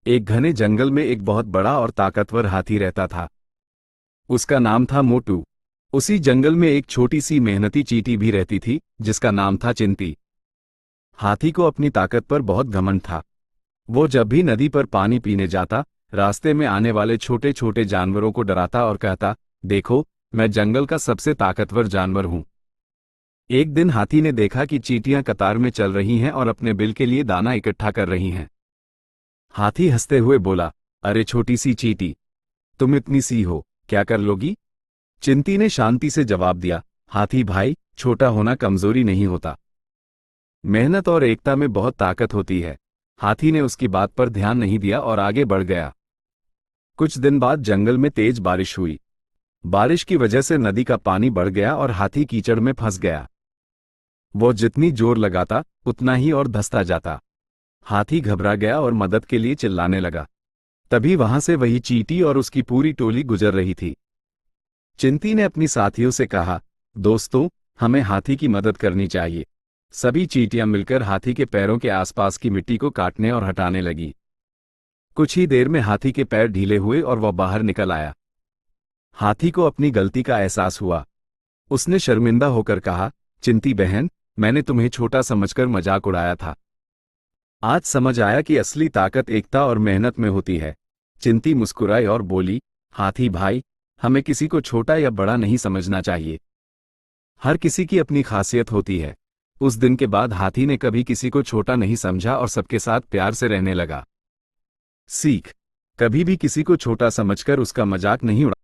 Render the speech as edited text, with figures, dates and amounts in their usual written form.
एक घने जंगल में एक बहुत बड़ा और ताकतवर हाथी रहता था। उसका नाम था मोटू। उसी जंगल में एक छोटी सी मेहनती चींटी भी रहती थी, जिसका नाम था चिंटी। हाथी को अपनी ताकत पर बहुत घमंड था। वो जब भी नदी पर पानी पीने जाता, रास्ते में आने वाले छोटे छोटे जानवरों को डराता और कहता, देखो, मैं जंगल का सबसे ताकतवर जानवर हूं। एक दिन हाथी ने देखा कि चींटियां कतार में चल रही हैं और अपने बिल के लिए दाना इकट्ठा कर रही हैं। हाथी हंसते हुए बोला, अरे छोटी सी चींटी, तुम इतनी सी हो, क्या कर लोगी? चिंटी ने शांति से जवाब दिया, हाथी भाई, छोटा होना कमजोरी नहीं होता। मेहनत और एकता में बहुत ताकत होती है। हाथी ने उसकी बात पर ध्यान नहीं दिया और आगे बढ़ गया। कुछ दिन बाद जंगल में तेज बारिश हुई। बारिश की वजह से नदी का पानी बढ़ गया और हाथी कीचड़ में फंस गया। वो जितनी जोर लगाता, उतना ही और धंसता जाता। हाथी घबरा गया और मदद के लिए चिल्लाने लगा। तभी वहां से वही चींटी और उसकी पूरी टोली गुजर रही थी। चिंटी ने अपनी साथियों से कहा, दोस्तों, हमें हाथी की मदद करनी चाहिए। सभी चींटियां मिलकर हाथी के पैरों के आसपास की मिट्टी को काटने और हटाने लगी। कुछ ही देर में हाथी के पैर ढीले हुए और वह बाहर निकल आया। हाथी को अपनी गलती का एहसास हुआ। उसने शर्मिंदा होकर कहा, चिंटी बहन, मैंने तुम्हें छोटा समझकर मजाक उड़ाया था। आज समझ आया कि असली ताकत एकता और मेहनत में होती है। चिंटी मुस्कुराई और बोली, हाथी भाई, हमें किसी को छोटा या बड़ा नहीं समझना चाहिए। हर किसी की अपनी खासियत होती है। उस दिन के बाद हाथी ने कभी किसी को छोटा नहीं समझा और सबके साथ प्यार से रहने लगा। सीख: कभी भी किसी को छोटा समझकर उसका मजाक नहीं उड़ा